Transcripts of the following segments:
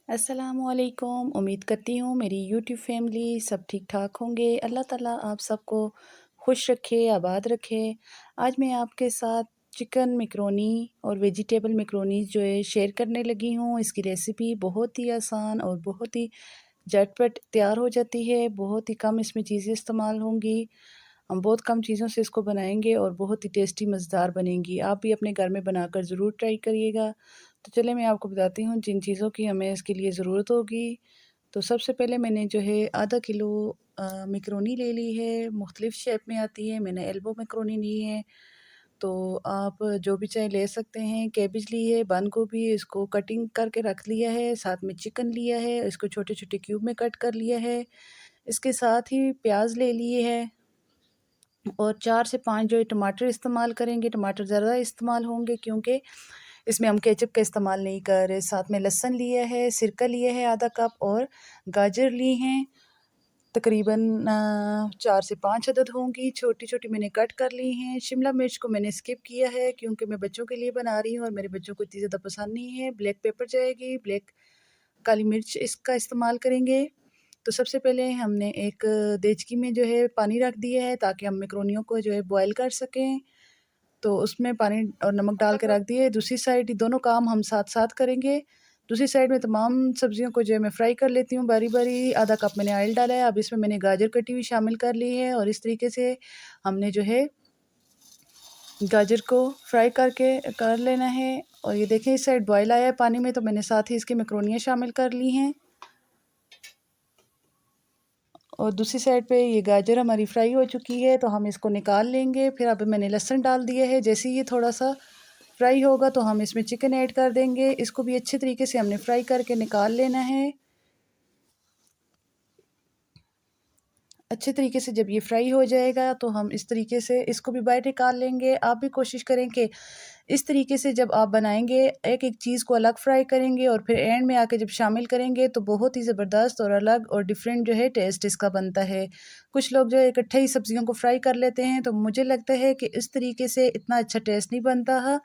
अस्सलामुअलैकुम। उम्मीद करती हूँ मेरी यूट्यूब फैमिली सब ठीक ठाक होंगे। अल्लाह ताला आप सबको खुश रखे, आबाद रखे। आज मैं आपके साथ चिकन मैकरोनी और वेजिटेबल मैकरोनी जो है शेयर करने लगी हूँ। इसकी रेसिपी बहुत ही आसान और बहुत ही झटपट तैयार हो जाती है। बहुत ही कम इसमें चीज़ें इस्तेमाल होंगी। हम बहुत कम चीज़ों से इसको बनाएंगे और बहुत ही टेस्टी मज़ेदार बनेंगी। आप भी अपने घर में बनाकर ज़रूर ट्राई करिएगा। तो चलिए मैं आपको बताती हूँ जिन चीज़ों की हमें इसके लिए ज़रूरत होगी। तो सबसे पहले मैंने जो है आधा किलो मैकरोनी ले ली है। मुख्तलिफ़ शेप में आती है, मैंने एल्बो मैकरोनी ली है। तो आप जो भी चाहे ले सकते हैं। कैबेज ली है, बंद गोभी, इसको कटिंग करके रख लिया है। साथ में चिकन लिया है, इसको छोटे-छोटे क्यूब में कट कर लिया है। इसके साथ ही प्याज ले लिए है और 4 से 5 जो है टमाटर इस्तेमाल करेंगे। टमाटर ज़्यादा इस्तेमाल होंगे क्योंकि इसमें हम केचप का इस्तेमाल नहीं कर रहे। साथ में लहसुन लिया है, सिरका लिया है आधा कप और गाजर ली हैं तकरीबन 4 से 5 अदद होंगी। छोटी-छोटी मैंने कट कर ली हैं। शिमला मिर्च को मैंने स्किप किया है क्योंकि मैं बच्चों के लिए बना रही हूँ और मेरे बच्चों को इतनी ज़्यादा पसंद नहीं है। ब्लैक पेपर जाएगी, ब्लैक काली मिर्च इसका इस्तेमाल करेंगे। तो सबसे पहले हमने एक देचकी में जो है पानी रख दिया है ताकि हम मैकरोनियों को जो है बॉयल कर सकें। तो उसमें पानी और नमक डाल के रख दिए। दूसरी साइड ये दोनों काम हम साथ-साथ करेंगे। दूसरी साइड में तमाम सब्ज़ियों को जो है मैं फ्राई कर लेती हूँ बारी-बारी। आधा कप मैंने ऑयल डाला है। अब इसमें मैंने गाजर कटी हुई शामिल कर ली है और इस तरीके से हमने जो है गाजर को फ्राई करके कर लेना है। और ये देखें इस साइड बॉयल आया है पानी में, तो मैंने साथ ही इसकी मैकरोनियाँ शामिल कर ली हैं। और दूसरी साइड पे ये गाजर हमारी फ्राई हो चुकी है तो हम इसको निकाल लेंगे। फिर अब मैंने लहसुन डाल दिया है। जैसे ही ये थोड़ा सा फ्राई होगा तो हम इसमें चिकन ऐड कर देंगे। इसको भी अच्छे तरीके से हमने फ्राई करके निकाल लेना है। अच्छे तरीके से जब ये फ्राई हो जाएगा तो हम इस तरीके से इसको भी बाहर निकाल लेंगे। आप भी कोशिश करें कि इस तरीके से जब आप बनाएंगे एक-एक चीज़ को अलग फ्राई करेंगे और फिर एंड में आके जब शामिल करेंगे तो बहुत ही ज़बरदस्त और अलग और डिफरेंट जो है टेस्ट इसका बनता है। कुछ लोग जो है इकट्ठे ही सब्जियों को फ्राई कर लेते हैं, तो मुझे लगता है कि इस तरीके से इतना अच्छा टेस्ट नहीं बनता है।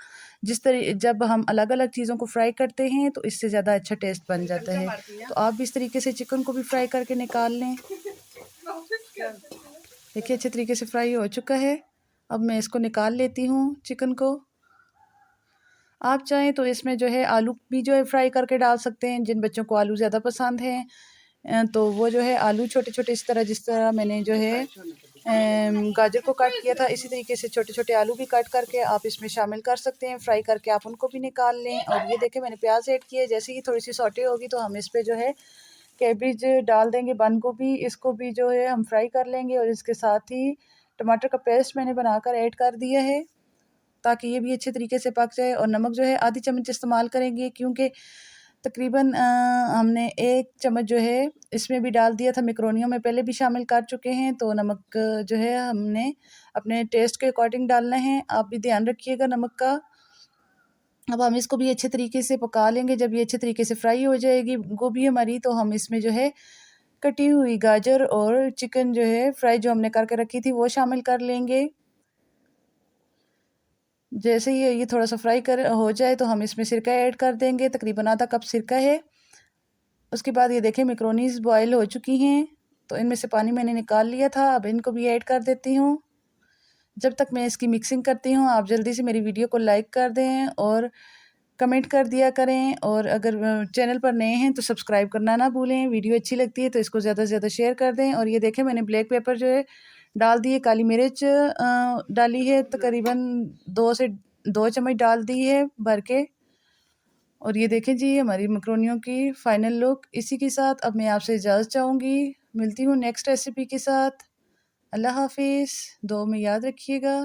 जब हम अलग-अलग चीज़ों को फ्राई करते हैं तो इससे ज़्यादा अच्छा टेस्ट बन जाता है। तो आप भी इस तरीके से चिकन को भी फ्राई करके निकाल लें। देखिए अच्छे तरीके से फ्राई हो चुका है। अब मैं इसको निकाल लेती हूँ चिकन को। आप चाहें तो इसमें जो है आलू भी जो है फ्राई करके डाल सकते हैं। जिन बच्चों को आलू ज़्यादा पसंद हैं तो वो जो है आलू छोटे-छोटे इस तरह जिस तरह मैंने जो है गाजर को कट किया था, इसी तरीके से छोटे-छोटे आलू भी कट करके आप इसमें शामिल कर सकते हैं। फ्राई करके आप उनको भी निकाल लें। और ये देखें मैंने प्याज़ ऐड किया है। जैसे ही थोड़ी-सी सौटे होगी तो हम इस पे जो है कैबेज डाल देंगे, बंद गोभी इसको भी जो है हम फ्राई कर लेंगे और इसके साथ ही टमाटर का पेस्ट मैंने बनाकर ऐड कर दिया है ताकि ये भी अच्छे तरीके से पक जाए। और नमक जो है आधी चम्मच इस्तेमाल करेंगे क्योंकि तकरीबन हमने 1 चम्मच जो है इसमें भी डाल दिया था, मैकरोनियों में पहले भी शामिल कर चुके हैं। तो नमक जो है हमने अपने टेस्ट के अकॉर्डिंग डालना है। आप भी ध्यान रखिएगा नमक का। अब हम इसको भी अच्छे तरीके से पका लेंगे। जब ये अच्छे तरीके से फ्राई हो जाएगी गोभी हमारी, तो हम इसमें जो है कटी हुई गाजर और चिकन जो है फ्राई जो हमने करके रखी थी वो शामिल कर लेंगे। जैसे ही ये थोड़ा-सा फ्राई कर हो जाए तो हम इसमें सिरका ऐड कर देंगे, तकरीबन आधा कप सिरका है। उसके बाद ये देखें मैकरोनीज़ बॉयल हो चुकी हैं, तो इनमें से पानी मैंने निकाल लिया था। अब इनको भी ऐड कर देती हूँ। जब तक मैं इसकी मिक्सिंग करती हूँ, आप जल्दी से मेरी वीडियो को लाइक कर दें और कमेंट कर दिया करें। और अगर चैनल पर नए हैं तो सब्सक्राइब करना ना भूलें। वीडियो अच्छी लगती है तो इसको ज़्यादा से ज़्यादा शेयर कर दें। और ये देखें मैंने ब्लैक पेपर जो है डाल दी है, काली मिर्च डाली है, तकरीबन 2 से 2 चम्मच डाल दी है भर के। और ये देखें जी हमारी मैकरोनियों की फाइनल लुक। इसी के साथ अब मैं आपसे इजाज़त चाहूँगी। मिलती हूँ नेक्स्ट रेसिपी के साथ। अल्लाह हाफ़िज़। दुआ में याद रखिएगा।